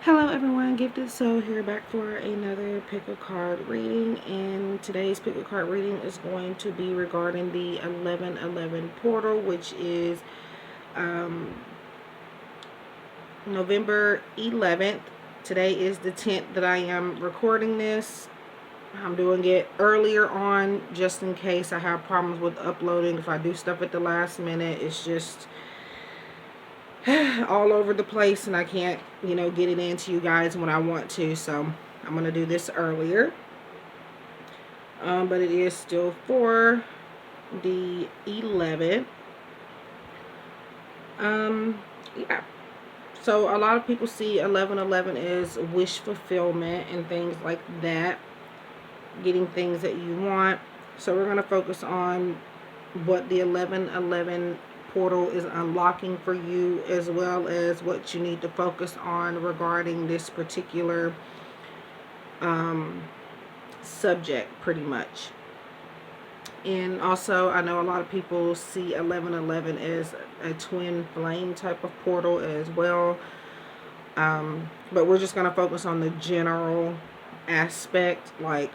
Hello everyone, Gifted Soul here back for another pick a card reading, and today's pick a card reading is going to be regarding the 11/11 portal, which is November 11th. Today is the 10th that I am recording this. I'm doing it earlier on just in case I have problems with uploading. If I do stuff at the last minute, it's just all over the place and I can't, get it into you guys when I want to. So I'm going to do this earlier. But it is still for the 11th. Yeah. So a lot of people see 11/11 as wish fulfillment and things like that. Getting things that you want. So we're going to focus on what the 11/11 portal is unlocking for you, as well as what you need to focus on regarding this particular subject, pretty much. And also, I know a lot of people see 11/11 as a twin flame type of portal as well. But we're just going to focus on the general aspect, like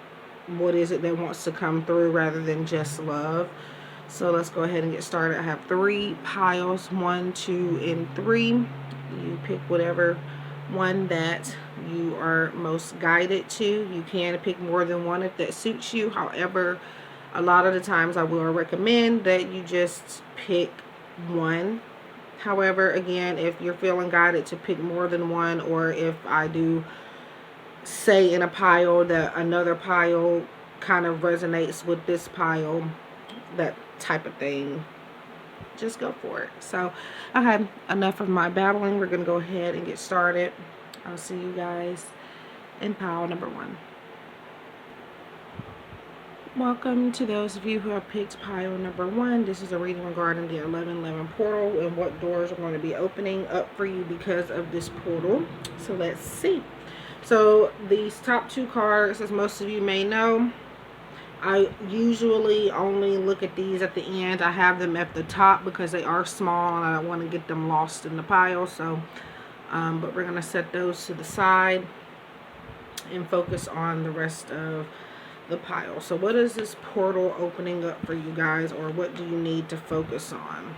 what is it that wants to come through rather than just love. So let's go ahead and get started. I have 3 piles, 1, 2, and 3. You pick whatever one that you are most guided to. You can pick more than one if that suits you. However, a lot of the times I will recommend that you just pick one. However, again, if you're feeling guided to pick more than one, or if I do say in a pile that another pile kind of resonates with this pile, that type of thing, just go for it. So I had enough of my babbling. We're going to go ahead and get started. I'll see you guys in pile number 1. Welcome to those of you who have picked pile number 1. This is a reading regarding the 11/11 portal and what doors are going to be opening up for you because of this portal. So let's see. So these top 2 cards, as most of you may know, I usually only look at these at the end. I have them at the top because they are small and I don't want to get them lost in the pile. So, but we're going to set those to the side and focus on the rest of the pile. So what is this portal opening up for you guys, or what do you need to focus on?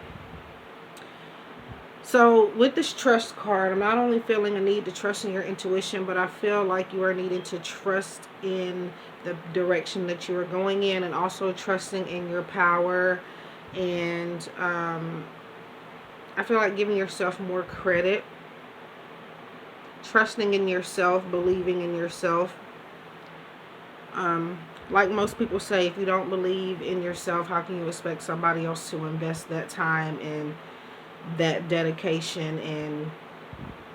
So with this trust card, I'm not only feeling a need to trust in your intuition, but I feel like you are needing to trust in the direction that you are going in, and also trusting in your power. And I feel like giving yourself more credit, trusting in yourself, believing in yourself. Like most people say, if you don't believe in yourself, how can you expect somebody else to invest that time and that dedication and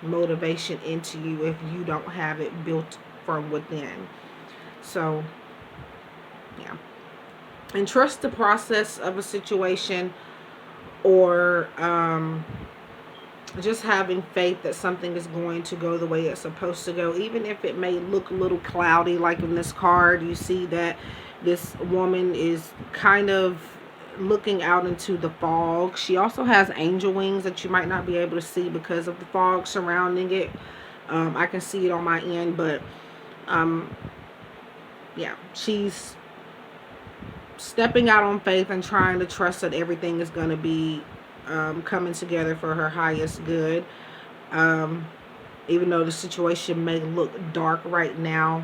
motivation into you if you don't have it built from within? So yeah, and trust the process of a situation, or just having faith that something is going to go the way it's supposed to go, even if it may look a little cloudy. Like in this card, you see that this woman is kind of looking out into the fog. She also has angel wings that you might not be able to see because of the fog surrounding it. I can see it on my end, but yeah, she's stepping out on faith and trying to trust that everything is going to be coming together for her highest good. Even though the situation may look dark right now,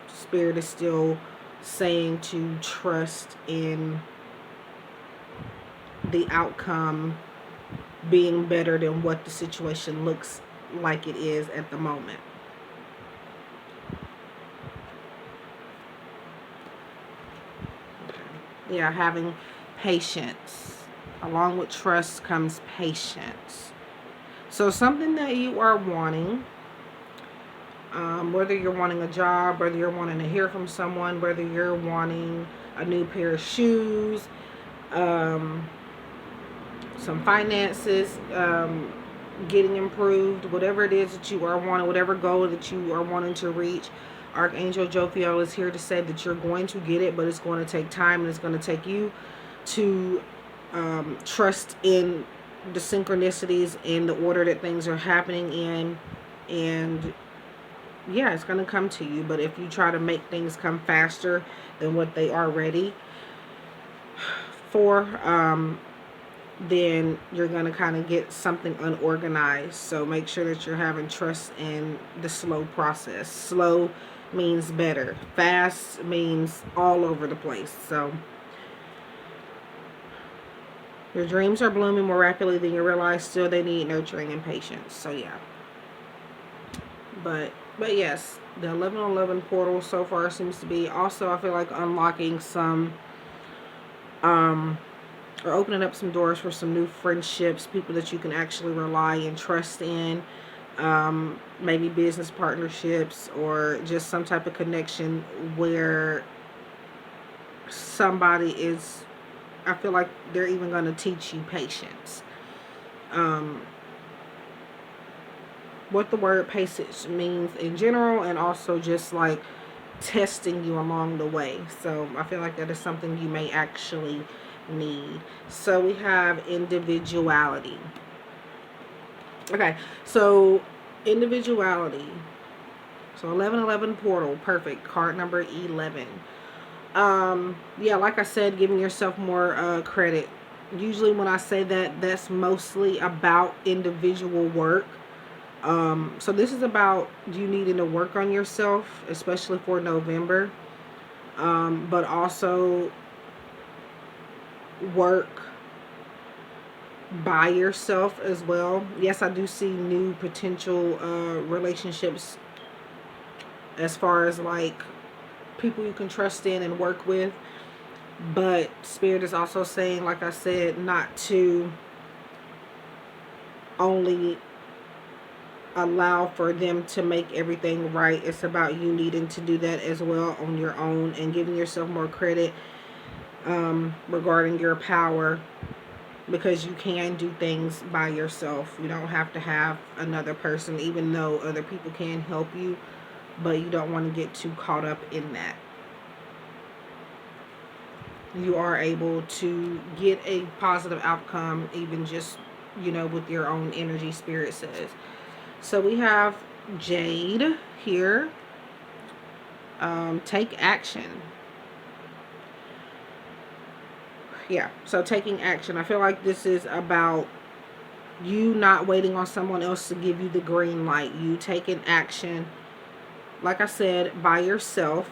Spirit is still saying to trust in the outcome being better than what the situation looks like it is at the moment. Yeah, having patience. Along with trust comes patience. So something that you are wanting, whether you're wanting a job, whether you're wanting to hear from someone, whether you're wanting a new pair of shoes, some finances getting improved, whatever it is that you are wanting, whatever goal that you are wanting to reach, Archangel Jophiel is here to say that you're going to get it, but it's going to take time, and it's going to take you to trust in the synchronicities and the order that things are happening in, And yeah, it's going to come to you. But if you try to make things come faster than what they are ready for, then you're going to kind of get something unorganized. So make sure that you're having trust in the slow process. Slow means better. Fast means all over the place. So your dreams are blooming more rapidly than you realize. Still, they need nurturing and patience. So yeah. But yes, the 1111 portal so far seems to be also, I feel like, unlocking some or opening up some doors for some new friendships, people that you can actually rely and trust in, maybe business partnerships, or just some type of connection where somebody is, I feel like they're even going to teach you patience. What the word patience means in general, and also just like testing you along the way. So I feel like that is something you may actually need. So we have individuality. Okay, so individuality. So 1111 portal, perfect. Card number 11. Yeah, like I said, giving yourself more credit. Usually when I say that, that's mostly about individual work. So this is about you needing to work on yourself, especially for November, but also work by yourself as well. Yes, I do see new potential relationships as far as like people you can trust in and work with, but Spirit is also saying, like I said, not to only allow for them to make everything right. It's about you needing to do that as well on your own, and giving yourself more credit regarding your power, because you can do things by yourself. You don't have to have another person, even though other people can help you, but you don't want to get too caught up in that. You are able to get a positive outcome, even just, with your own energy, Spirit says. So we have Jade here. Take action. Yeah, so taking action. I feel like this is about you not waiting on someone else to give you the green light. You taking action, like I said, by yourself.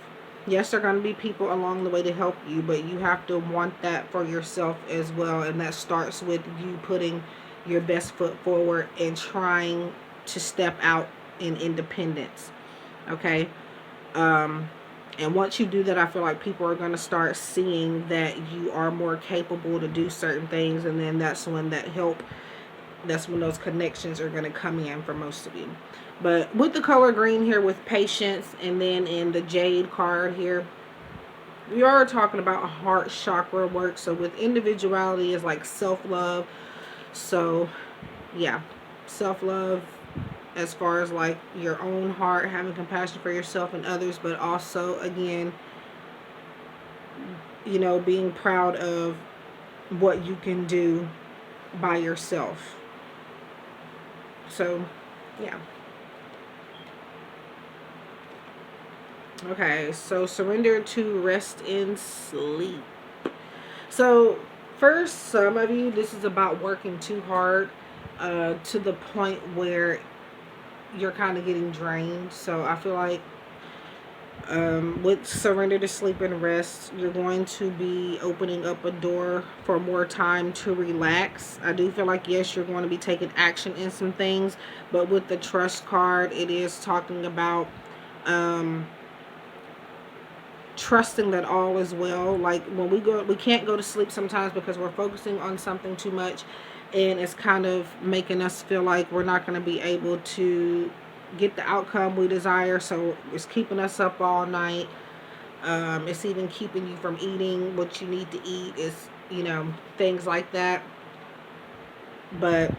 Yes, there are going to be people along the way to help you, but you have to want that for yourself as well. And that starts with you putting your best foot forward and trying to step out in independence. Okay? And once you do that, I feel like people are going to start seeing that you are more capable to do certain things. And then that's when that's when those connections are going to come in for most of you. But with the color green here with patience, and then in the Jade card here, we are talking about heart chakra work. So with individuality is like self-love. So yeah, self-love as far as like your own heart, having compassion for yourself and others, but also again, being proud of what you can do by yourself. So yeah. Okay, so surrender to rest in sleep. So for some of you, this is about working too hard to the point where you're kind of getting drained. So I feel like with surrender to sleep and rest, you're going to be opening up a door for more time to relax. I do feel like, yes, you're going to be taking action in some things, but with the trust card, it is talking about trusting that all is well. Like when we can't go to sleep sometimes because we're focusing on something too much, and it's kind of making us feel like we're not going to be able to get the outcome we desire. So it's keeping us up all night. It's even keeping you from eating what you need to eat. It's, things like that. But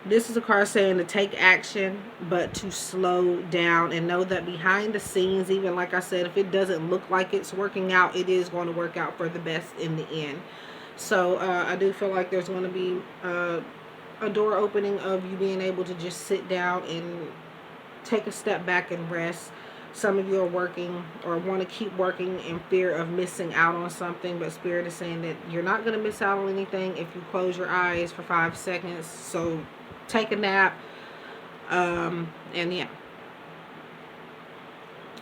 this is a card saying to take action, but to slow down and know that behind the scenes, even like I said, if it doesn't look like it's working out, it is going to work out for the best in the end. So I do feel like there's going to be a a door opening of you being able to just sit down and take a step back and rest. Some of you are working or want to keep working in fear of missing out on something, but Spirit is saying that you're not going to miss out on anything if you close your eyes for 5 seconds. So take a nap. And yeah.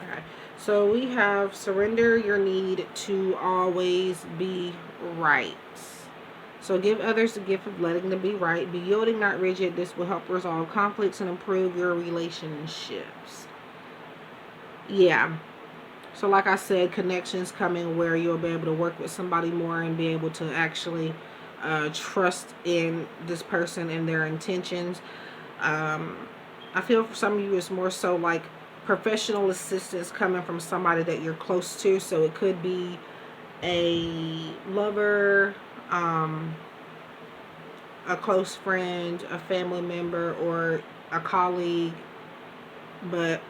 Alright. So we have surrender your need to always be right. So give others the gift of letting them be right. Be yielding, not rigid. This will help resolve conflicts and improve your relationships. Yeah. So like I said, connections coming where you'll be able to work with somebody more and be able to actually trust in this person and their intentions. I feel for some of you it's more so like professional assistance coming from somebody that you're close to. So it could be a lover, a close friend, a family member, or a colleague, but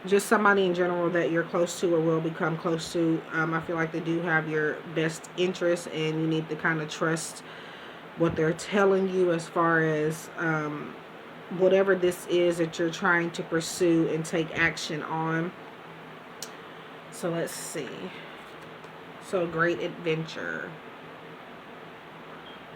just somebody in general that you're close to or will become close to. I feel like they do have your best interest, and you need to kind of trust what they're telling you as far as whatever this is that you're trying to pursue and take action on. So let's see. So great adventure.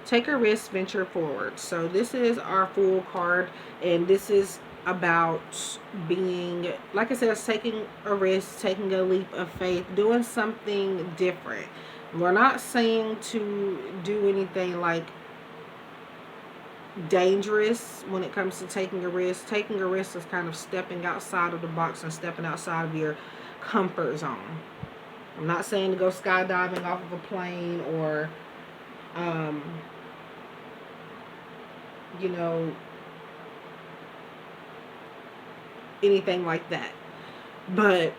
Take a risk, venture forward. So this is our Fool card, and this is about being, like I said, it's taking a risk, taking a leap of faith, doing something different. We're not saying to do anything like dangerous when it comes to taking a risk. Taking a risk is kind of stepping outside of the box and stepping outside of your comfort zone. I'm not saying to go skydiving off of a plane or you know, anything like that, but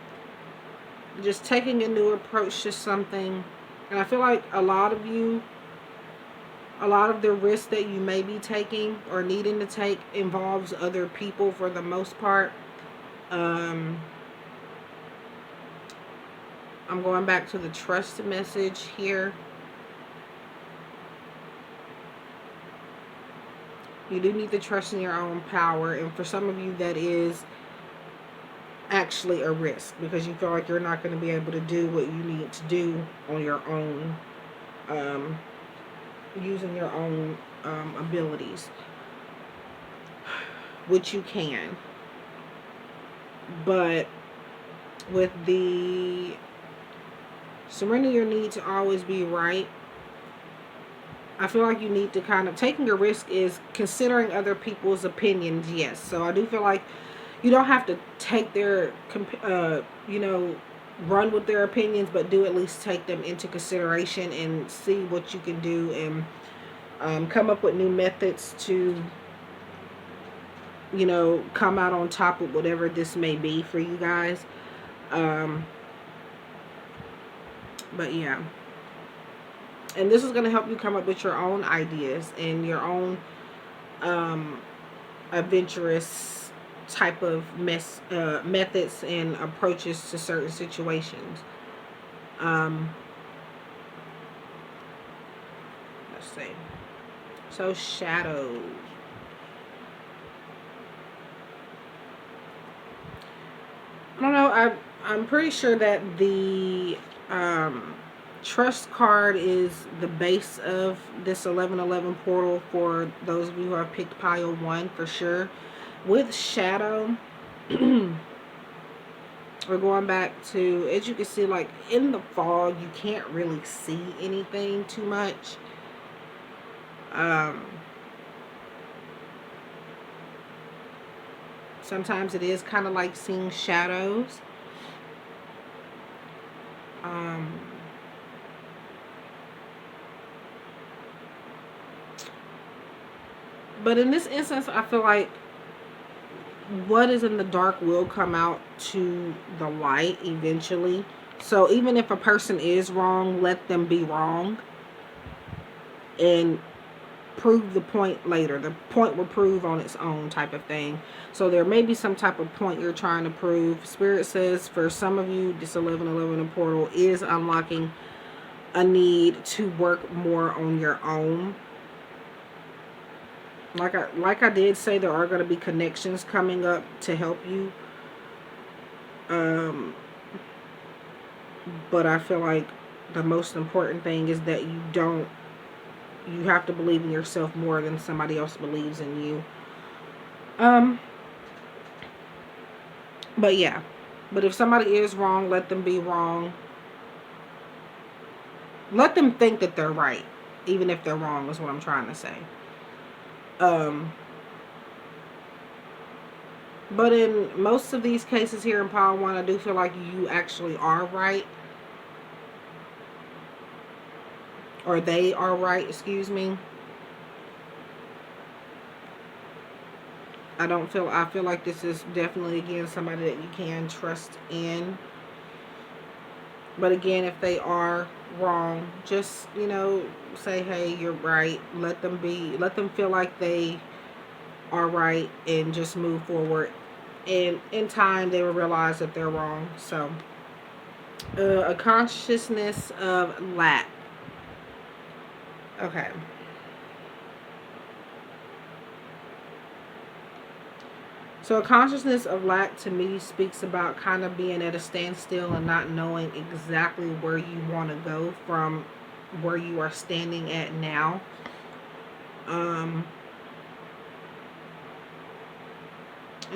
just taking a new approach to something. And I feel like a lot of you, a lot of the risks that you may be taking or needing to take involves other people for the most part. I'm going back to the trust message here. You do need to trust in your own power, and for some of you that is actually a risk because you feel like you're not going to be able to do what you need to do on your own, using your own abilities, which you can. But with the surrender your need to always be right, I feel like you need to kind of, taking a risk is considering other people's opinions, yes. So I do feel like you don't have to take their, you know, run with their opinions, but do at least take them into consideration and see what you can do and come up with new methods to, you know, come out on top of whatever this may be for you guys. But yeah. And this is going to help you come up with your own ideas and your own adventurous type of methods and approaches to certain situations. Let's see. So shadows. I don't know. I'm pretty sure that the trust card is the base of this 1111 portal for those of you who have picked pile 1 for sure. With shadow, we're going back to, as you can see, like in the fog, you can't really see anything too much. Sometimes it is kind of like seeing shadows. But in this instance, I feel like what is in the dark will come out to the light eventually. So even if a person is wrong, let them be wrong and prove the point later. The point will prove on its own, type of thing. So there may be some type of point you're trying to prove. Spirit says for some of you, this 1111 portal is unlocking a need to work more on your own. Like I did say, there are going to be connections coming up to help you. But I feel like the most important thing is that you have to believe in yourself more than somebody else believes in you. But yeah. But if somebody is wrong, let them be wrong. Let them think that they're right, even if they're wrong, is what I'm trying to say. But in most of these cases here in Pile 1, I do feel like you actually are right. Or they are right, excuse me. I feel like this is definitely, again, somebody that you can trust in. But again, if they are wrong, just, say, hey, you're right. Let them feel like they are right and just move forward. And in time, they will realize that they're wrong. So, a consciousness of lack. Okay. So a consciousness of lack to me speaks about kind of being at a standstill and not knowing exactly where you want to go from where you are standing at now. And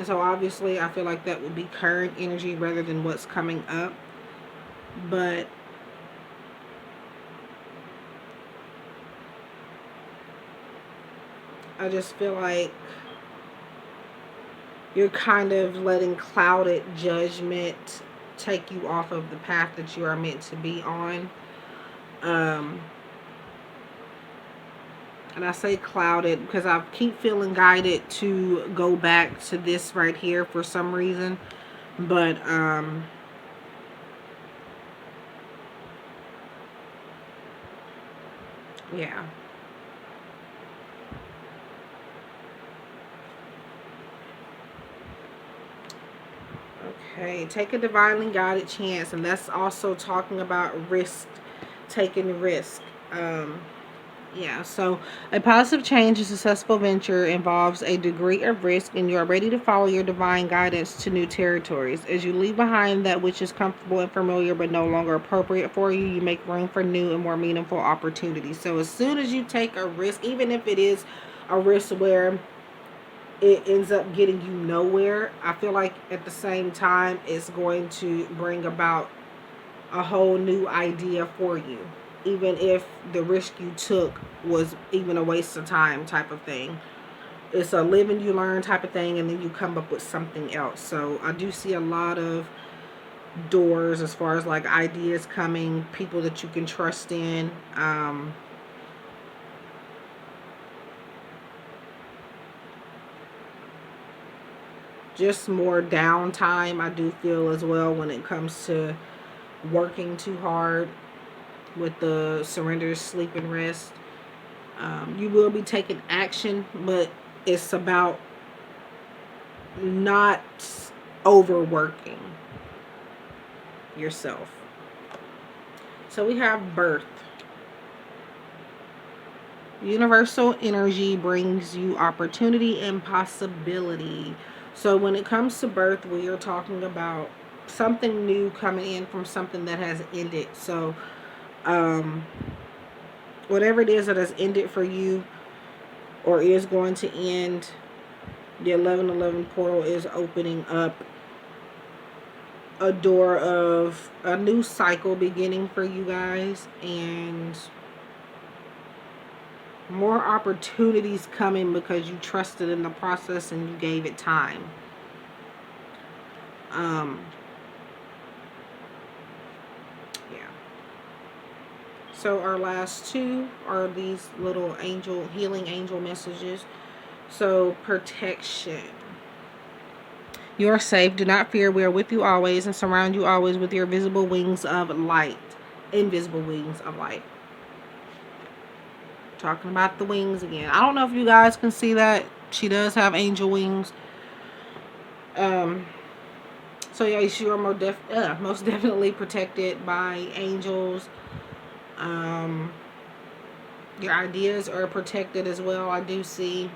so obviously I feel like that would be current energy rather than what's coming up. But I just feel like you're kind of letting clouded judgment take you off of the path that you are meant to be on. And I say clouded because I keep feeling guided to go back to this right here for some reason. But, yeah. Okay, take a divinely guided chance, and that's also talking about risk, taking risk. Yeah, so a positive change, a successful venture involves a degree of risk, and you are ready to follow your divine guidance to new territories. As you leave behind that which is comfortable and familiar but no longer appropriate for you, you make room for new and more meaningful opportunities. So as soon as you take a risk, even if it is a risk where it ends up getting you nowhere, I feel like at the same time it's going to bring about a whole new idea for you, even if the risk you took was even a waste of time type of thing. It's a live and you learn type of thing, and then you come up with something else. So I do see a lot of doors as far as like ideas coming, people that you can trust in. Just more downtime, I do feel, as well, when it comes to working too hard with the surrender, sleep, and rest. You will be taking action, but it's about not overworking yourself. So we have birth. Universal energy brings you opportunity and possibility. So when it comes to birth, we are talking about something new coming in from something that has ended. So whatever it is that has ended for you or is going to end, the 1111 portal is opening up a door of a new cycle beginning for you guys, and more opportunities coming because you trusted in the process and you gave it time. Yeah. So our last two are these little healing angel messages. So protection. You are safe. Do not fear. We are with you always and surround you always with your visible wings of light. Invisible wings of light. Talking about the wings again. I don't know if you guys can see that. She does have angel wings. So yeah, you are most definitely protected by angels. Your ideas are protected as well, I do see.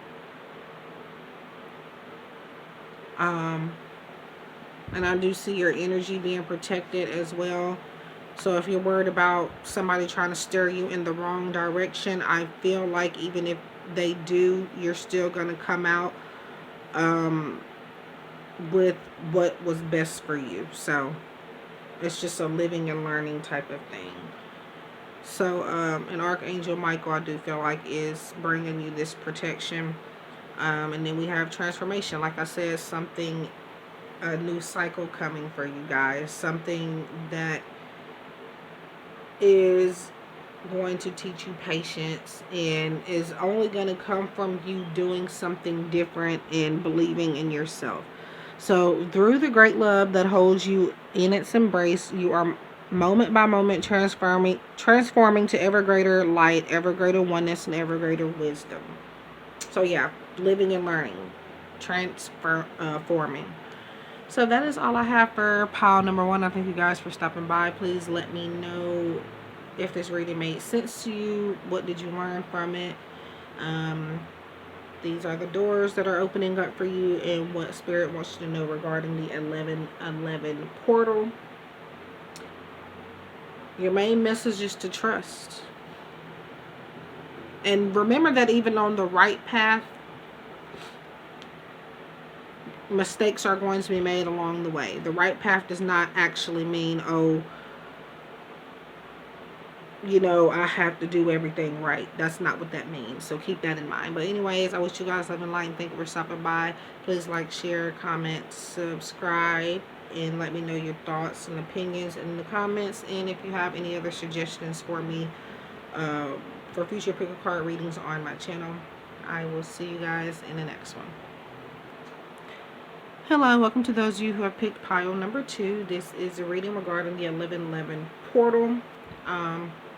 And I do see your energy being protected as well. So if you're worried about somebody trying to steer you in the wrong direction, I feel like even if they do, you're still going to come out with what was best for you. So it's just a living and learning type of thing. So an Archangel Michael, I do feel like, is bringing you this protection. And then we have transformation. Like I said, something, a new cycle coming for you guys. Something that is going to teach you patience and is only going to come from you doing something different and believing in yourself. So through the great love that holds you in its embrace, you are moment by moment transforming to ever greater light, ever greater oneness, and ever greater wisdom. So yeah, living and learning, transforming. So that is all I have for pile number 1. I thank you guys for stopping by. Please let me know if this reading made sense to you. What did you learn from it? These are the doors that are opening up for you and what Spirit wants you to know regarding the 1111 portal. Your main message is to trust. And remember that even on the right path, mistakes are going to be made along the way. The right path does not actually mean, oh, you know, I have to do everything right. That's not what that means. So keep that in mind. But anyways, I wish you guys love and light. Thank you for stopping by. Please like, share, comment, subscribe, and let me know your thoughts and opinions in the comments. And if you have any other suggestions for me for future pick a card readings on my channel, I will see you guys in the next one. Hello, welcome to those of you who have picked pile number 2. This is a reading regarding the 1111 portal.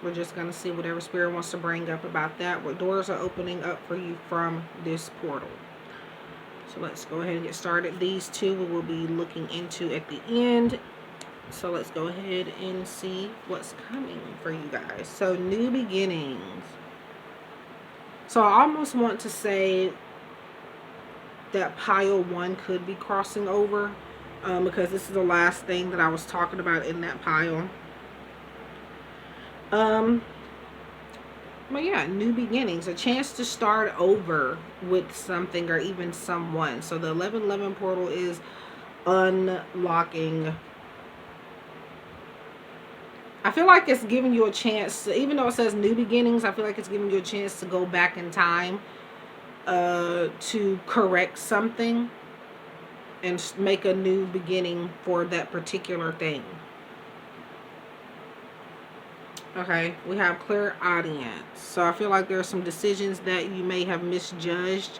We're just going to see whatever Spirit wants to bring up about that. What doors are opening up for you from this portal. So let's go ahead and get started. These two we will be looking into at the end. So let's go ahead and see what's coming for you guys. So new beginnings. So I almost want to say that pile 1 could be crossing over because this is the last thing that I was talking about in that pile. But yeah, new beginnings, a chance to start over with something or even someone. So the 1111 portal is unlocking. I feel like it's giving you a chance to, even though it says new beginnings, I feel like it's giving you a chance to go back in time to correct something and make a new beginning for that particular thing. Okay, we have clear audience. So I feel like there are some decisions that you may have misjudged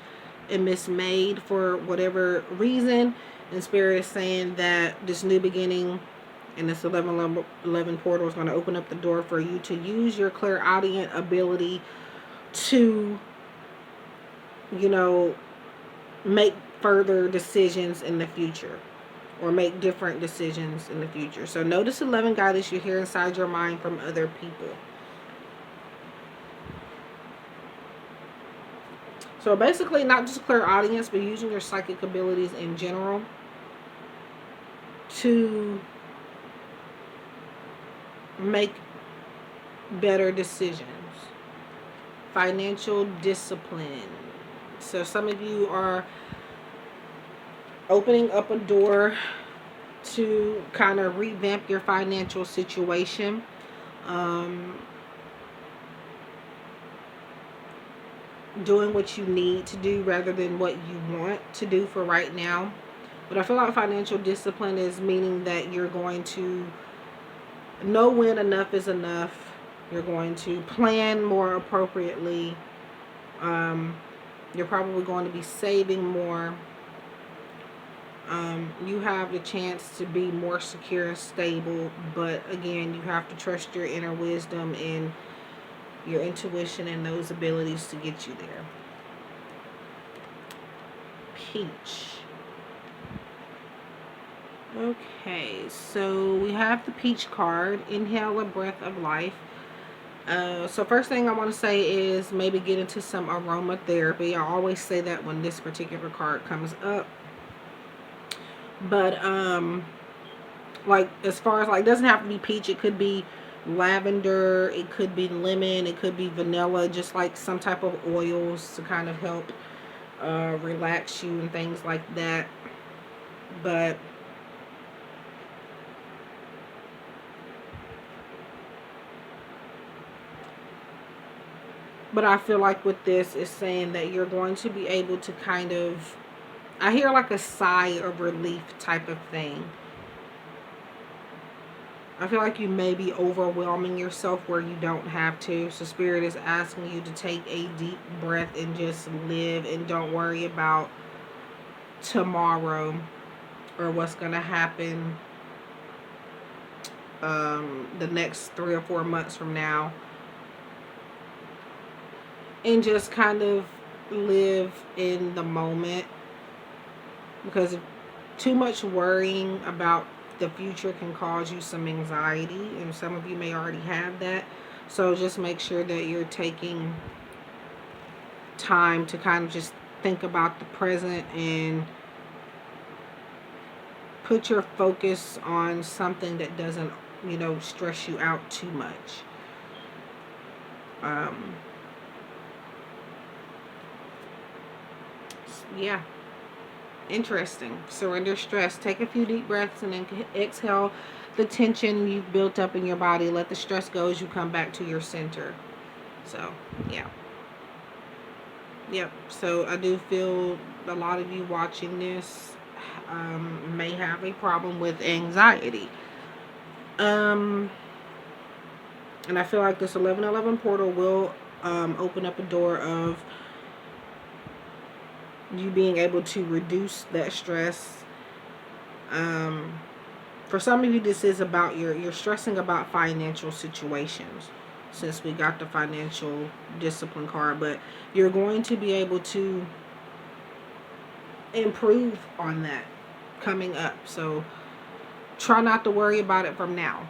and mismade for whatever reason. And Spirit is saying that this new beginning and this 1111 portal is going to open up the door for you to use your clairaudient ability to, you know, make further decisions in the future. Or make different decisions in the future. So notice 11 guidance you hear inside your mind from other people. So basically not just clairaudience, but using your psychic abilities in general to make better decisions. Financial discipline. So some of you are opening up a door to kind of revamp your financial situation. Doing what you need to do rather than what you want to do for right now. But I feel like financial discipline is meaning that you're going to know when enough is enough. You're going to plan more appropriately. You're probably going to be saving more. You have the chance to be more secure and stable, but again, you have to trust your inner wisdom and your intuition and those abilities to get you there. Peach. Okay, so we have the peach card. Inhale a breath of life. So first thing I want to say is maybe get into some aromatherapy. I always say that when this particular card comes up. But like as far as like, it doesn't have to be peach. It could be lavender, it could be lemon, it could be vanilla, just like some type of oils to kind of help relax you and things like that. But I feel like with this, is saying that you're going to be able to kind of, I hear like a sigh of relief type of thing. I feel like you may be overwhelming yourself where you don't have to. So Spirit is asking you to take a deep breath and just live, and don't worry about tomorrow or what's going to happen the next 3 or 4 months from now. And just kind of live in the moment. Because too much worrying about the future can cause you some anxiety, and some of you may already have that. So just make sure that you're taking time to kind of just think about the present and put your focus on something that doesn't, you know, stress you out too much. Yeah. Interesting. Surrender stress. Take a few deep breaths and then exhale the tension you've built up in your body. Let the stress go as you come back to your center. So, yeah. Yep. So, I do feel a lot of you watching this may have a problem with anxiety. And I feel like this 1111 portal will open up a door of you being able to reduce that stress. For some of you, this is about you're stressing about financial situations, since we got the financial discipline card, but you're going to be able to improve on that coming up. So try not to worry about it from now.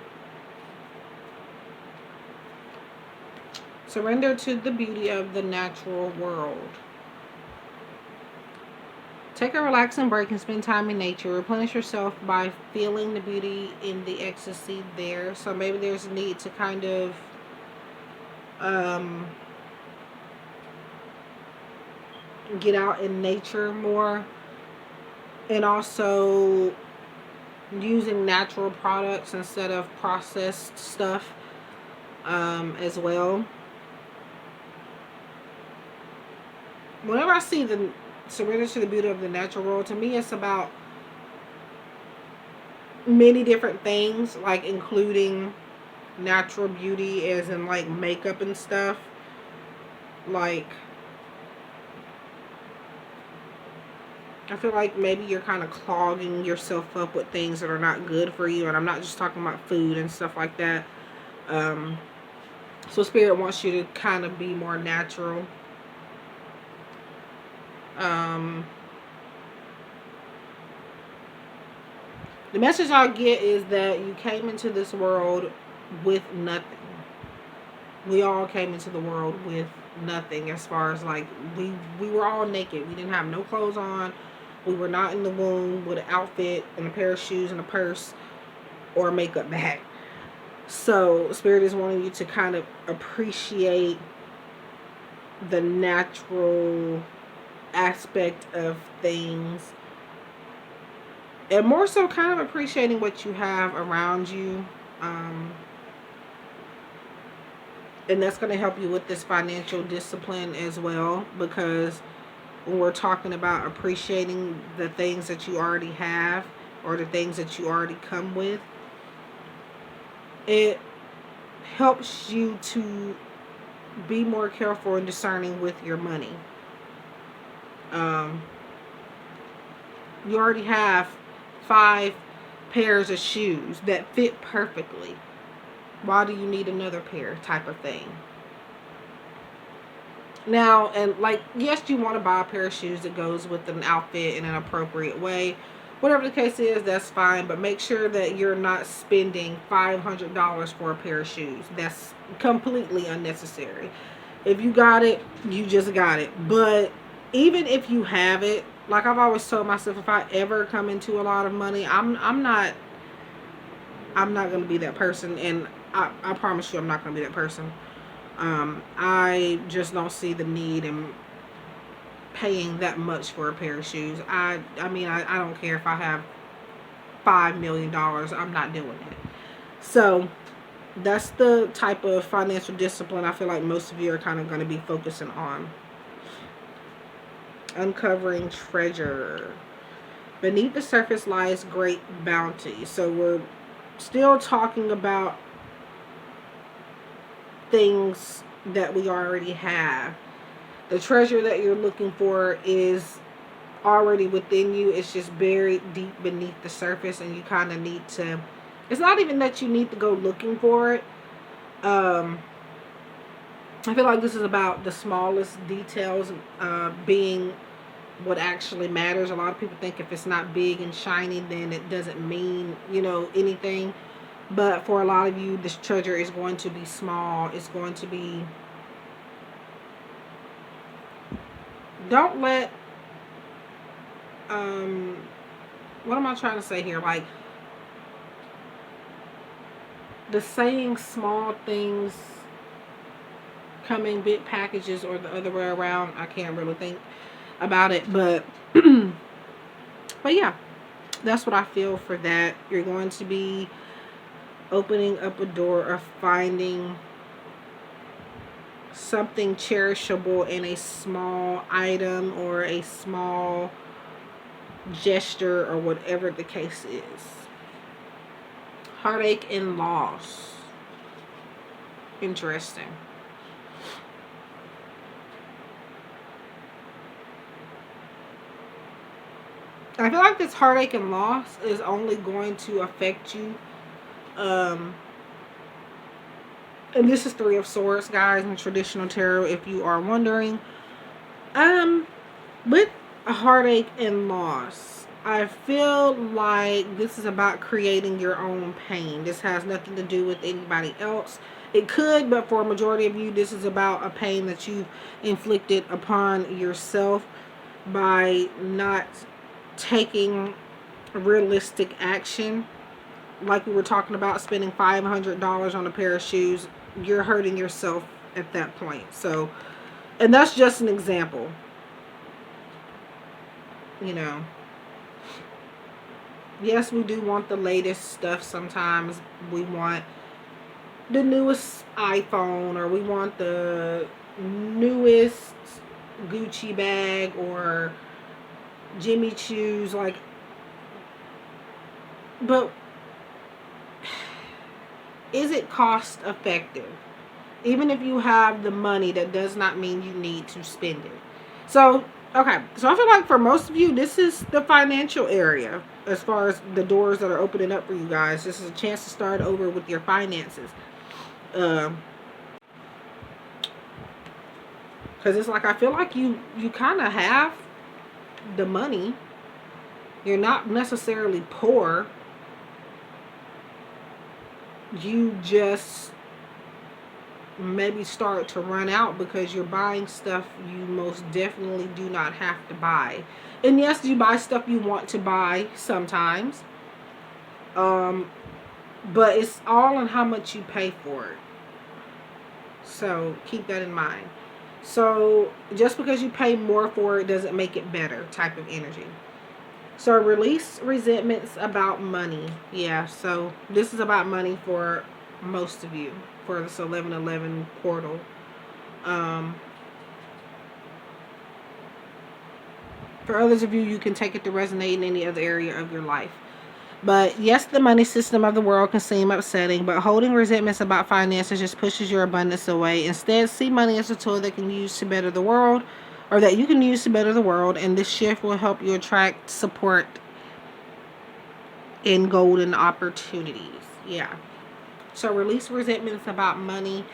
Surrender to the beauty of the natural world. Take a relaxing break and spend time in nature. Replenish yourself by feeling the beauty in the ecstasy there. So maybe there's a need to kind of get out in nature more. And also using natural products instead of processed stuff as well. Whenever I see the surrender to the beauty of the natural world, to me it's about many different things, like including natural beauty as in like makeup and stuff. Like, I feel like maybe you're kind of clogging yourself up with things that are not good for you, and I'm not just talking about food and stuff like that. So Spirit wants you to kind of be more natural. The message I get is that you came into this world with nothing. We all came into the world with nothing, as far as like we were all naked. We didn't have no clothes on. We were not in the womb with an outfit and a pair of shoes and a purse or a makeup bag. So Spirit is wanting you to kind of appreciate the natural aspect of things, and more so kind of appreciating what you have around you. And that's going to help you with this financial discipline as well, because when we're talking about appreciating the things that you already have or the things that you already come with, it helps you to be more careful and discerning with your money. You already have 5 pairs of shoes that fit perfectly. Why do you need another pair, type of thing? Now, and like, yes, you want to buy a pair of shoes that goes with an outfit in an appropriate way. Whatever the case is, that's fine. But make sure that you're not spending $500 for a pair of shoes. That's completely unnecessary. If you got it, you just got it. But even if you have it, like I've always told myself, if I ever come into a lot of money, I'm not gonna be that person, and I promise you I'm not gonna be that person. I just don't see the need in paying that much for a pair of shoes. I mean, I don't care if I have $5 million. I'm not doing it. So that's the type of financial discipline I feel like most of you are kind of going to be focusing on. Uncovering treasure. Beneath the surface lies great bounty. So we're still talking about things that we already have. The treasure that you're looking for is already within you. It's just buried deep beneath the surface, and you kind of need to, it's not even that you need to go looking for it. I feel like this is about the smallest details being what actually matters. A lot of people think if it's not big and shiny, then it doesn't mean, anything. But for a lot of you, this treasure is going to be small. It's going to be, don't let, what am I trying to say here? Like, the saying small things come in big packages, or the other way around. I can't really think about it, but but yeah, that's what I feel for that. You're going to be opening up a door or finding something cherishable in a small item or a small gesture or whatever the case is. Heartache and loss. Interesting. I feel like this heartache and loss is only going to affect you. And this is Three of Swords, guys, in traditional tarot, if you are wondering. With a heartache and loss, I feel like this is about creating your own pain. This has nothing to do with anybody else. It could, but for a majority of you, this is about a pain that you've inflicted upon yourself by not taking realistic action. Like we were talking about, spending $500 on a pair of shoes, you're hurting yourself at that point. So, and that's just an example. Yes, we do want the latest stuff sometimes. We want the newest iPhone, or we want the newest Gucci bag or Jimmy Choo's, like, but is it cost effective? Even if you have the money, that does not mean you need to spend it. So, okay, so I feel like for most of you, this is the financial area as far as the doors that are opening up for you guys. This is a chance to start over with your finances. Because it's like, I feel like you kind of have the money. You're not necessarily poor. You just maybe start to run out because you're buying stuff you most definitely do not have to buy. And yes, you buy stuff you want to buy sometimes. But it's all on how much you pay for it. So keep that in mind. So just because you pay more for it doesn't make it better, type of energy. So release resentments about money. Yeah, so this is about money for most of you, for this 1111 portal. For others of you, you can take it to resonate in any other area of your life. But yes, the money system of the world can seem upsetting, but holding resentments about finances just pushes your abundance away. Instead, see money as a tool that can use to better the world, or that you can use to better the world, and this shift will help you attract support in golden opportunities. Yeah. So release resentments about money.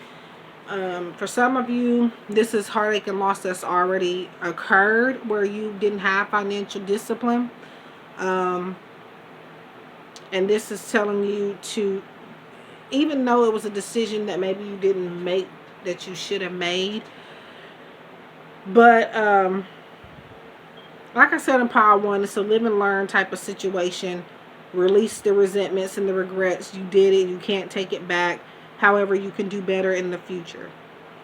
For some of you, this is heartache and loss that's already occurred where you didn't have financial discipline. And this is telling you to, even though it was a decision that maybe you didn't make, that you should have made, but like I said in Power 1, it's a live and learn type of situation. Release the resentments and the regrets. You did it. You can't take it back. However, you can do better in the future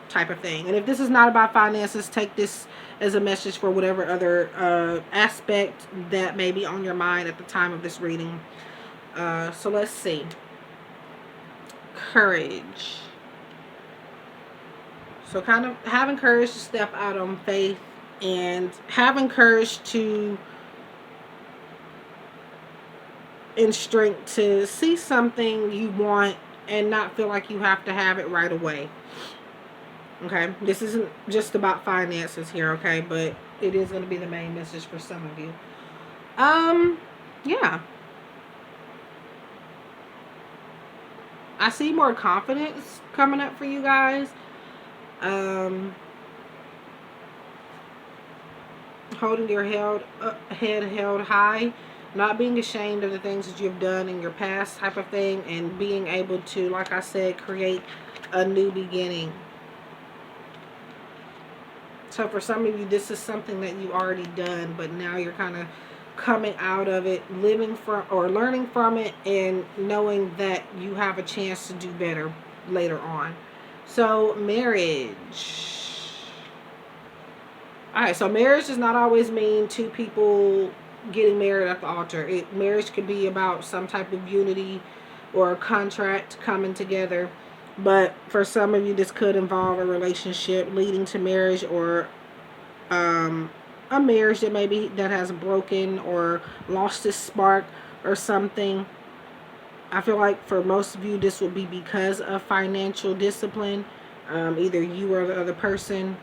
type of thing. And if this is not about finances, take this as a message for whatever other aspect that may be on your mind at the time of this reading. So let's see. Courage. So kind of having courage to step out on faith and having courage to and strength to see something you want and not feel like you have to have it right away. Okay, this isn't just about finances here, okay, but it is going to be the main message for some of you. Yeah. I see more confidence coming up for you guys. Holding your head held high, not being ashamed of the things that you've done in your past type of thing, and being able to, like I said, create a new beginning. So for some of you, this is something that you already done, but now you're kind of coming out of it, living from or learning from it, and knowing that you have a chance to do better later on. So marriage. Alright, so marriage does not always mean two people getting married at the altar. Marriage could be about some type of unity or a contract coming together. But for some of you, this could involve a relationship leading to marriage, or a marriage that maybe that has broken or lost its spark or something. I feel like for most of you, this will be because of financial discipline. Either you or the other person,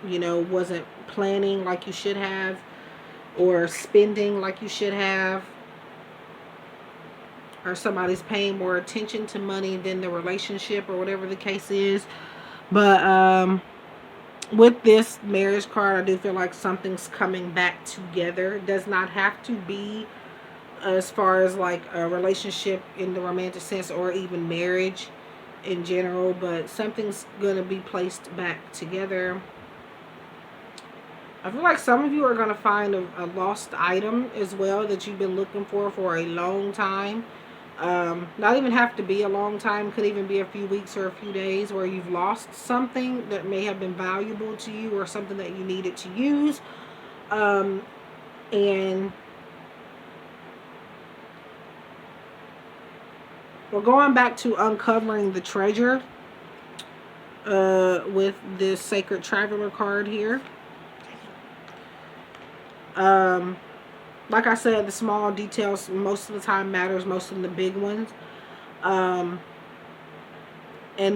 you know, wasn't planning like you should have, or spending like you should have, or somebody's paying more attention to money than the relationship, or whatever the case is. But with this marriage card, I do feel like something's coming back together. It does not have to be as far as like a relationship in the romantic sense, or even marriage in general, but something's going to be placed back together. I feel like some of you are going to find a lost item as well that you've been looking for a long time. Not even have to be a long time, could even be a few weeks or a few days, where you've lost something that may have been valuable to you, or something that you needed to use. And we're going back to uncovering the treasure with this Sacred Traveler card here. Like I said, the small details most of the time matters, most of the big ones. And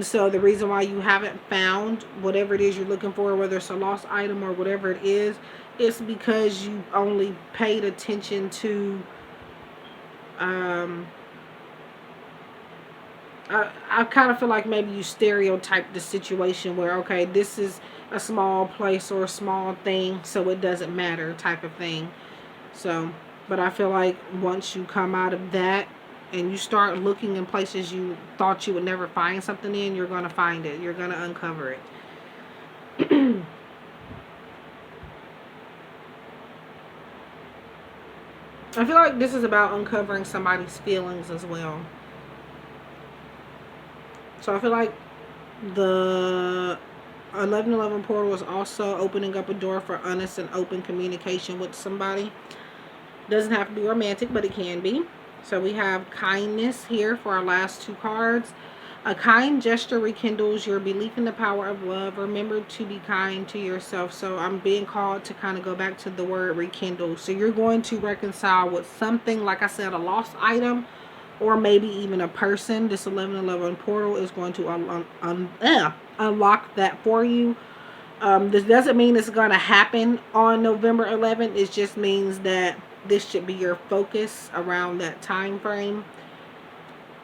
so the reason why you haven't found whatever it is you're looking for, whether it's a lost item or whatever it is because you only paid attention to, I kind of feel like maybe you stereotype the situation where, okay, this is a small place or a small thing, so it doesn't matter type of thing. So, but I feel like once you come out of that and you start looking in places you thought you would never find something in, you're going to find it. You're going to uncover it. I feel like this is about uncovering somebody's feelings as well. So I feel like the 1111 portal is also opening up a door for honest and open communication with somebody. Doesn't have to be romantic, but it can be. So we have kindness here for our last two cards. A kind gesture rekindles your belief in the power of love. Remember to be kind to yourself. So I'm being called to kind of go back to the word rekindle. So you're going to reconcile with something, like I said, a lost item, or maybe even a person. This 1111 portal is going to unlock that for you. This doesn't mean it's going to happen on November 11th. It just means that this should be your focus around that time frame.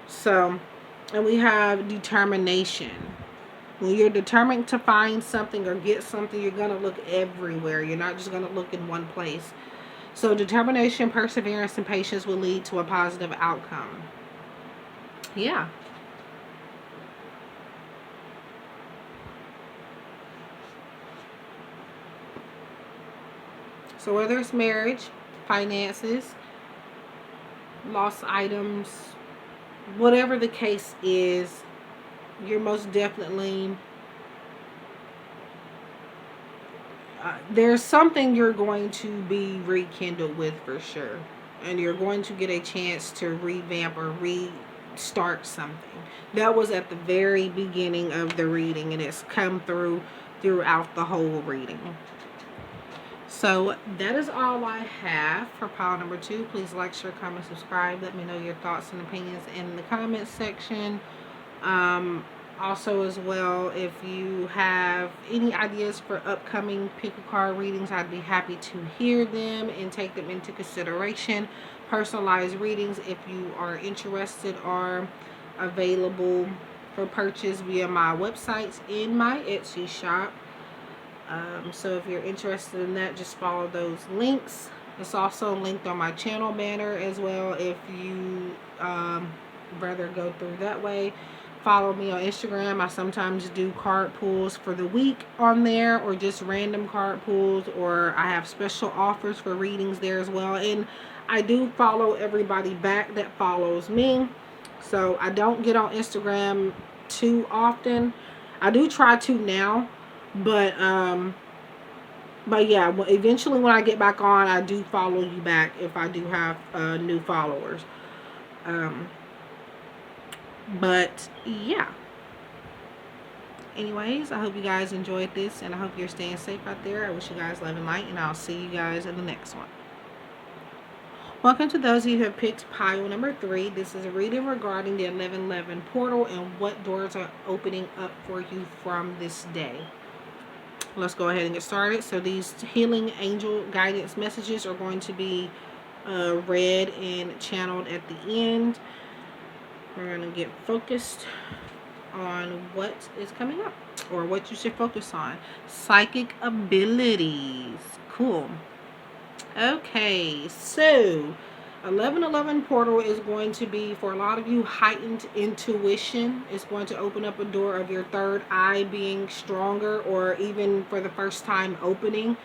So, and we have determination. When you're determined to find something or get something, you're going to look everywhere. You're not just going to look in one place. So determination, perseverance, and patience will lead to a positive outcome. Yeah. So whether it's marriage, finances, lost items, whatever the case is, you're most definitely, there's something you're going to be rekindled with for sure. And you're going to get a chance to revamp or restart something. That was at the very beginning of the reading, and it's come throughout the whole reading. So that is all I have for pile number 2. Please like, share, comment, subscribe. Let me know your thoughts and opinions in the comments section. Also as well, if you have any ideas for upcoming pick a card readings, I'd be happy to hear them and take them into consideration. Personalized readings, if you are interested, are available for purchase via my websites in my Etsy shop. So if you're interested in that, just follow those links. It's also linked on my channel banner as well if you rather go through that way. Follow me on Instagram. I sometimes do card pulls for the week on there, or just random card pulls, or I have special offers for readings there as well. And I do follow everybody back that follows me, so I don't get on Instagram too often. I do try to now, but yeah, eventually when I get back on, I do follow you back if I do have new followers. But yeah, anyways, I hope you guys enjoyed this, and I hope you're staying safe out there. I wish you guys love and light, and I'll see you guys in the next one. Welcome to those of you who have picked pile number 3. This is a reading regarding the 1111 portal and what doors are opening up for you from this day. Let's go ahead and get started. So these healing angel guidance messages are going to be read and channeled at the end. We're going to get focused on what is coming up, or what you should focus on. Psychic abilities. Cool. Okay, so 1111 portal is going to be, for a lot of you, heightened intuition. It's going to open up a door of your third eye being stronger, or even for the first time opening.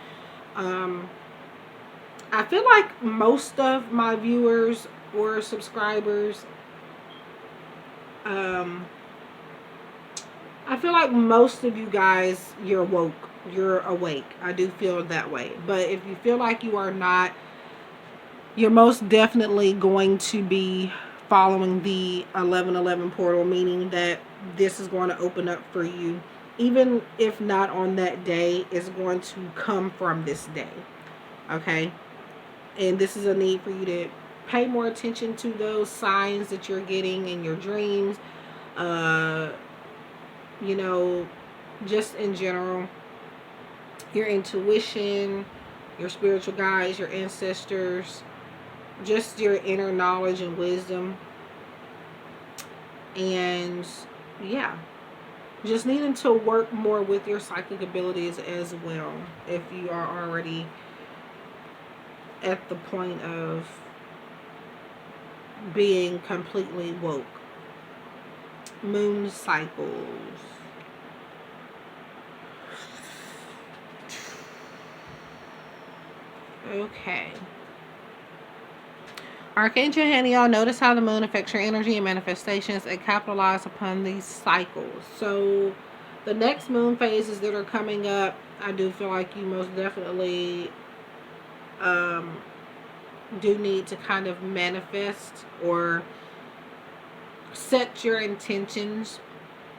I feel like most of my viewers or subscribers, I feel like most of you guys, you're woke. You're awake. I do feel that way. But if you feel like you are not, you're most definitely going to be following the 1111 portal, meaning that this is going to open up for you. Even if not on that day, it's going to come from this day. Okay? And this is a need for you to pay more attention to those signs that you're getting in your dreams. You know, just in general, your intuition, your spiritual guides, your ancestors, just your inner knowledge and wisdom. And yeah, just needing to work more with your psychic abilities as well, if you are already at the point of being completely woke. Moon cycles. Okay. Archangel Haniel, notice how the moon affects your energy and manifestations, and capitalize upon these cycles. So the next moon phases that are coming up, I do feel like you most definitely do need to kind of manifest or set your intentions,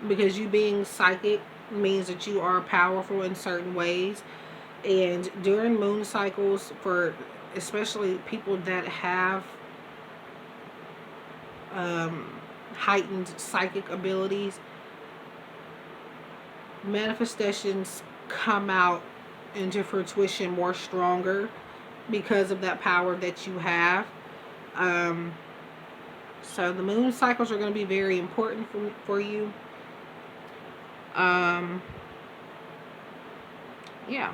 because you being psychic means that you are powerful in certain ways. And during moon cycles, for especially people that have heightened psychic abilities, manifestations come out into fruition more stronger because of that power that you have. So the moon cycles are going to be very important for you. Yeah.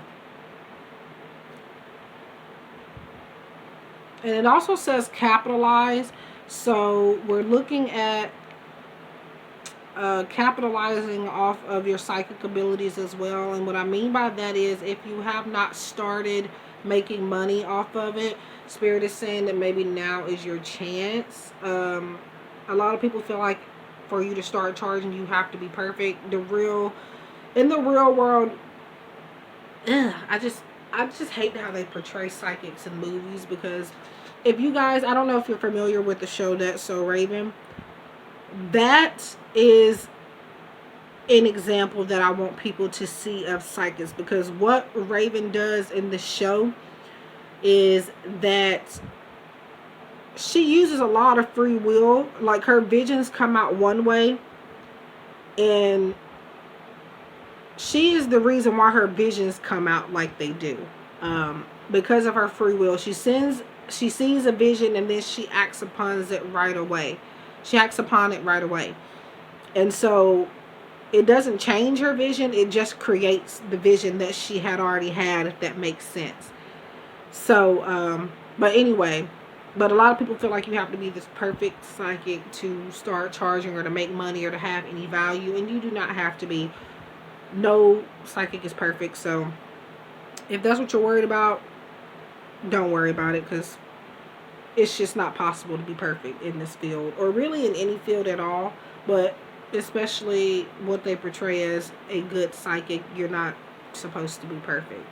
And it also says capitalize. So we're looking at capitalizing off of your psychic abilities as well. And what I mean by that is, if you have not started making money off of it. Spirit is saying that maybe now is your chance. A lot of people feel like for you to start charging, you have to be perfect. In the real world, I just hate how they portray psychics in movies, because if you guys, I don't know if you're familiar with the show That's So Raven, that is an example that I want people to see of psychics, because what Raven does in the show is that she uses a lot of free will. Like, her visions come out one way, and she is the reason why her visions come out like they do. Because of her free will, she sees a vision, and then she acts upon it right away. And so it doesn't change her vision, it just creates the vision that she had already had, if that makes sense. So, but anyway, but a lot of people feel like you have to be this perfect psychic to start charging, or to make money, or to have any value, and you do not have to be. No psychic is perfect, so if that's what you're worried about, don't worry about it, because it's just not possible to be perfect in this field, or really in any field at all, but especially what they portray as a good psychic, you're not supposed to be perfect.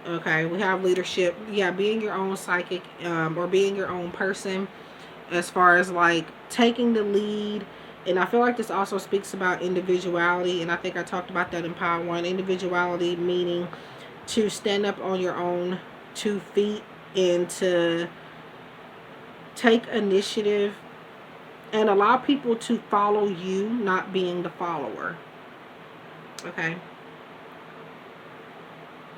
Okay, we have leadership. Yeah, being your own psychic, or being your own person, as far as like taking the lead. And I feel like this also speaks about individuality, and I think I talked about that in Power 1. Individuality meaning to stand up on your own 2 feet, and to take initiative and allow people to follow you, not being the follower. Okay.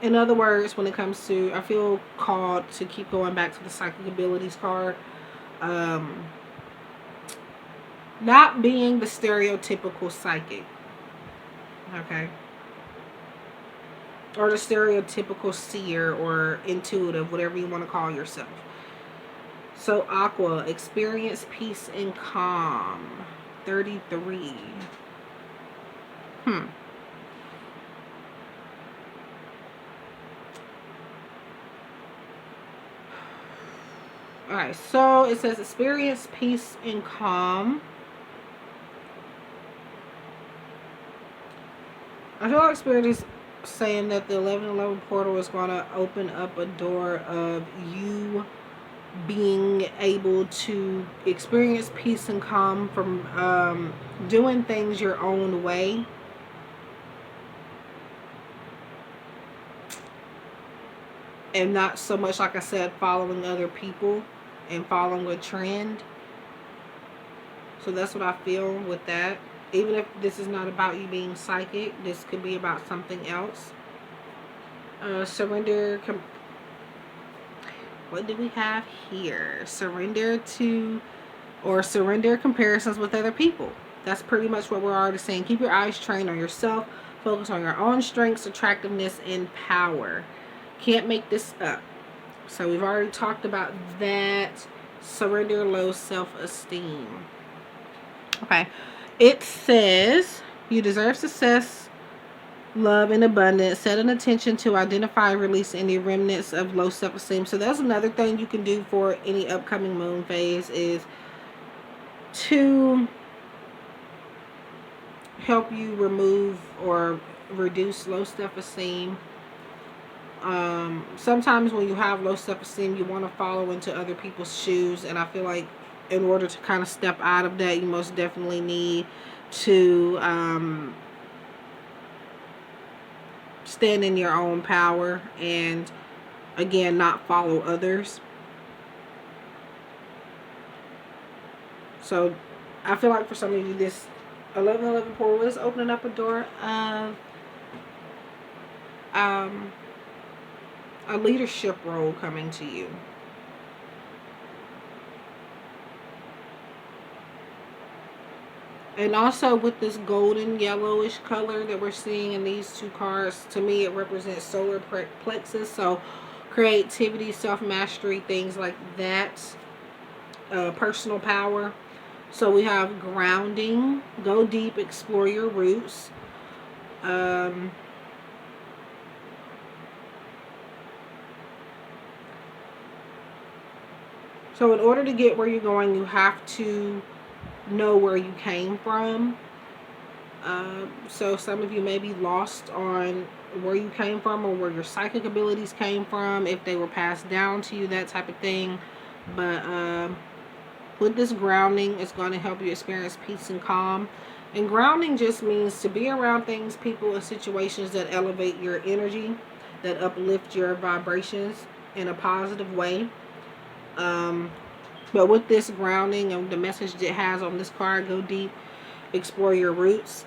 In other words, when it comes to, I feel called to keep going back to the psychic abilities card. Not being the stereotypical psychic. Okay. Or the stereotypical seer, or intuitive, whatever you want to call yourself. So Aqua, experience peace and calm. 33. Alright, so it says experience peace and calm. I feel like Spirit is saying that the 1111 portal is going to open up a door of you being able to experience peace and calm from doing things your own way. And not so much, like I said, following other people and following a trend. So that's what I feel with that. Even if this is not about you being psychic, this could be about something else. Surrender. What do we have here? Surrender comparisons with other people. That's pretty much what we're already saying. Keep your eyes trained on yourself. Focus on your own strengths, attractiveness, and power. Can't make this up. So we've already talked about that. Surrender low self-esteem. Okay. It says you deserve success, love, and abundance. Set an intention to identify and release any remnants of low self-esteem. So that's another thing you can do for any upcoming moon phase, is to help you remove or reduce low self-esteem. Sometimes when you have low self-esteem, you want to follow into other people's shoes, and I feel like in order to kind of step out of that, you most definitely need to stand in your own power, and again, not follow others. So I feel like for some of you, this 1111 portal is opening up a door of a leadership role coming to you. And also with this golden yellowish color that we're seeing in these two cards, to me it represents solar plexus. So creativity, self-mastery, things like that. Personal power. So we have grounding, go deep, explore your roots. So in order to get where you're going, you have to know where you came from. So some of you may be lost on where you came from or where your psychic abilities came from, if they were passed down to you, that type of thing. But with this grounding, it's going to help you experience peace and calm. And grounding just means to be around things, people, and situations that elevate your energy, that uplift your vibrations in a positive way. But with this grounding and the message it has on this card, go deep, explore your roots,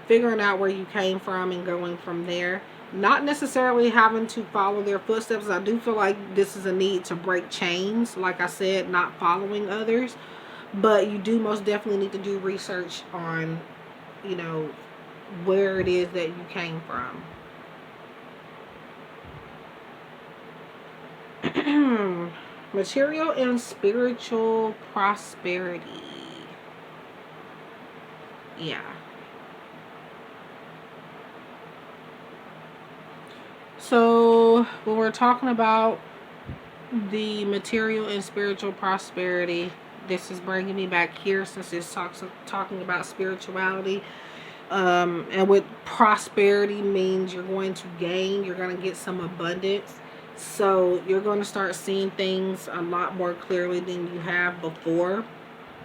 figuring out where you came from and going from there. Not necessarily having to follow their footsteps. I do feel like this is a need to break chains. Like I said, not following others. But you do most definitely need to do research on, you know, where it is that you came from. Material and spiritual prosperity. Yeah. So when we're talking about the material and spiritual prosperity, this is bringing me back here, since it's talking about spirituality. And with prosperity means you're going to gain, you're going to get some abundance. So you're going to start seeing things a lot more clearly than you have before,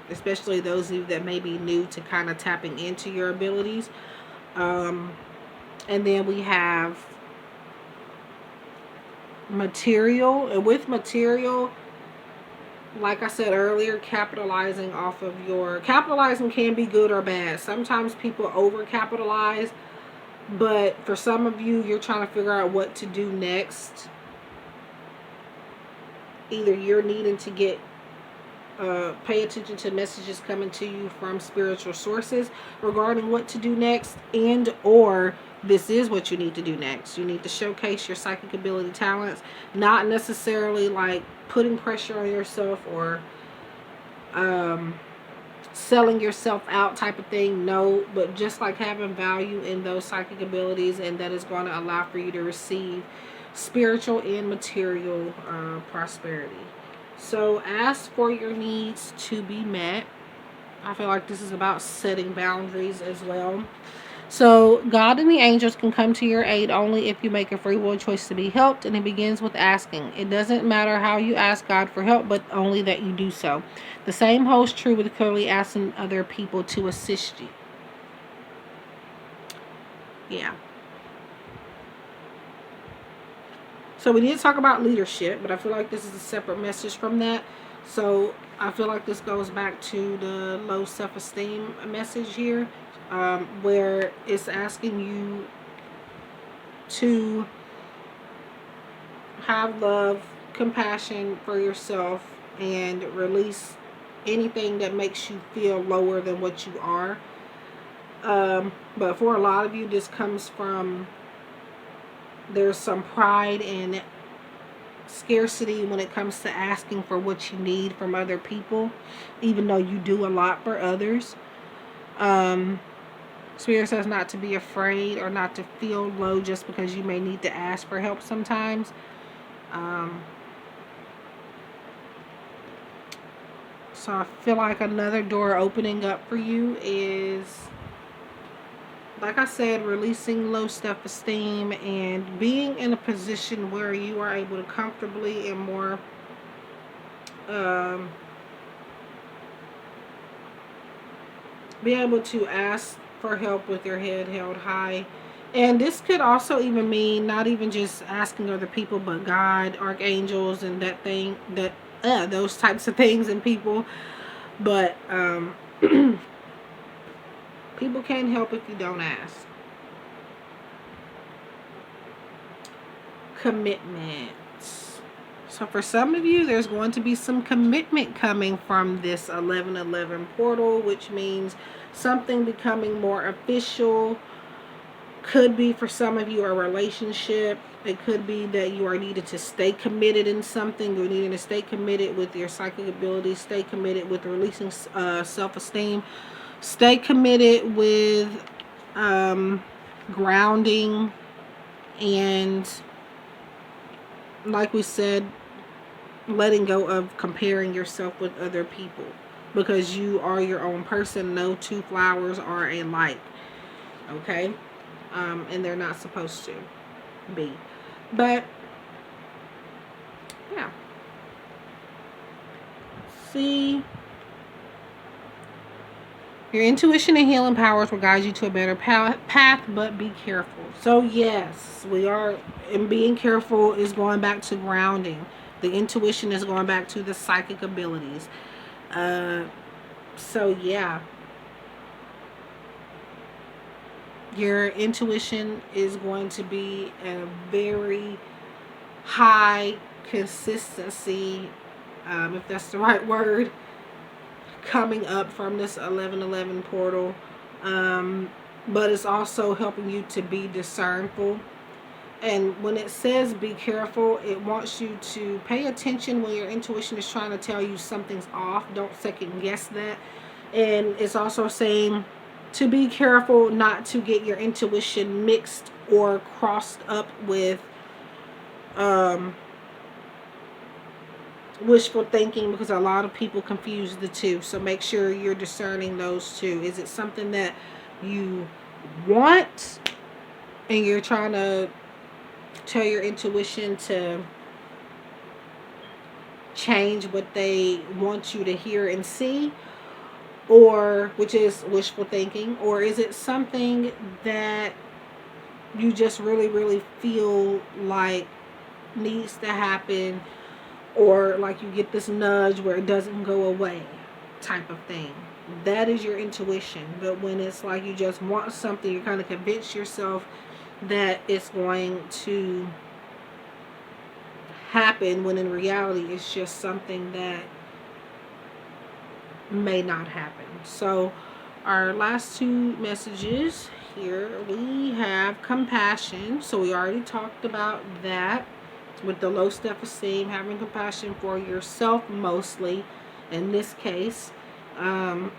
especially those of you that may be new to kind of tapping into your abilities. And then we have material. And with material, like I said earlier, capitalizing off of your... Capitalizing can be good or bad. Sometimes people overcapitalize, but for some of you, you're trying to figure out what to do next. Either you're needing to get pay attention to messages coming to you from spiritual sources regarding what to do next, and or this is what you need to do next. You need to showcase your psychic ability talents, not necessarily like putting pressure on yourself or selling yourself out type of thing. No, but just like having value in those psychic abilities, and that is going to allow for you to receive spiritual and material prosperity. So ask for your needs to be met. I feel like this is about setting boundaries as well. So God and the angels can come to your aid only if you make a free will choice to be helped, and it begins with asking. It doesn't matter how you ask God for help, but only that you do so. The same holds true with clearly asking other people to assist you. Yeah. So we did talk about leadership, but I feel like this is a separate message from that. So I feel like this goes back to the low self-esteem message here, where it's asking you to have love, compassion for yourself, and release anything that makes you feel lower than what you are. But for a lot of you, this comes from... There's some pride and scarcity when it comes to asking for what you need from other people, even though you do a lot for others. Spirit says not to be afraid or not to feel low just because you may need to ask for help sometimes. So I feel like another door opening up for you is, like I said, releasing low self-esteem and being in a position where you are able to comfortably and more be able to ask for help with your head held high. And this could also even mean not even just asking other people, but God, archangels, and that thing, that those types of things and people. But people can't help if you don't ask. Commitment. So for some of you, there's going to be some commitment coming from this 1111 portal, which means something becoming more official. Could be for some of you a relationship. It could be that you are needed to stay committed in something. You're needing to stay committed with your psychic abilities. Stay committed with releasing self-esteem. Stay committed with grounding, and like we said, letting go of comparing yourself with other people, because you are your own person. No two flowers are alike, okay? And they're not supposed to be. But yeah, see, your intuition and healing powers will guide you to a better path, but be careful. So yes, we are, and being careful is going back to grounding. The intuition is going back to the psychic abilities. So yeah, your intuition is going to be a very high consistency, if that's the right word, coming up from this 1111 portal. But it's also helping you to be discernful. And when it says be careful, it wants you to pay attention when your intuition is trying to tell you something's off. Don't second guess that. And it's also saying to be careful not to get your intuition mixed or crossed up with wishful thinking, because a lot of people confuse the two. So make sure you're discerning those two. Is it something that you want and you're trying to tell your intuition to change what they want you to hear and see, or which is wishful thinking? Or is it something that you just really feel like needs to happen, or like you get this nudge where it doesn't go away type of thing? That is your intuition. But when it's like you just want something, you're kind of convince yourself that it's going to happen, when in reality it's just something that may not happen. So our last two messages here, we have compassion. So we already talked about that with the low self-esteem, having compassion for yourself mostly in this case. But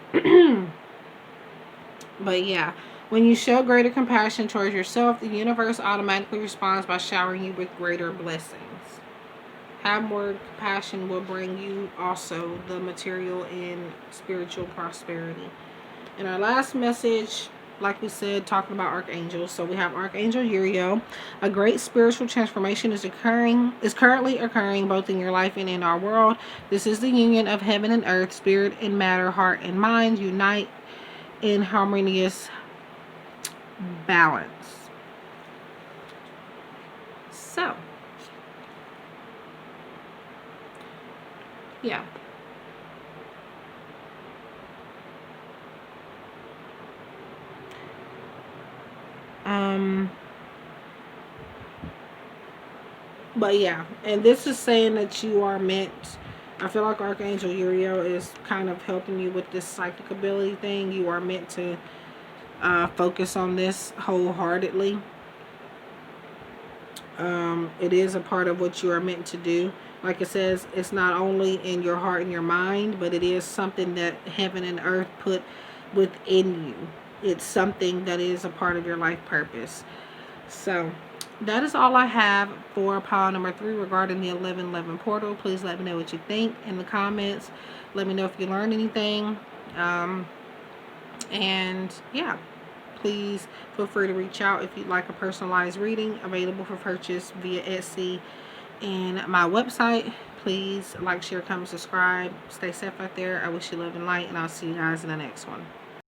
yeah, when you show greater compassion towards yourself, the universe automatically responds by showering you with greater blessings. Have more compassion will bring you also the material and spiritual prosperity. And our last message, like we said, talking about archangels. So we have Archangel Uriel. A great spiritual transformation is currently occurring both in your life and in our world. This is the union of heaven and earth, spirit and matter, heart and mind unite in harmonious balance. So yeah, but yeah, and this is saying that you are meant, I feel like Archangel Uriel is kind of helping you with this psychic ability thing. You are meant to focus on this wholeheartedly. It is a part of what you are meant to do. Like it says, it's not only in your heart and your mind, but it is something that heaven and earth put within you. It's something that is a part of your life purpose. So that is all I have for pile number 3 regarding the 1111 portal. Please let me know what you think in the comments. Let me know if you learned anything. And yeah, please feel free to reach out if you'd like a personalized reading, available for purchase via Etsy and my website. Please like, share, comment, subscribe. Stay safe out there. I wish you love and light, and I'll see you guys in the next one.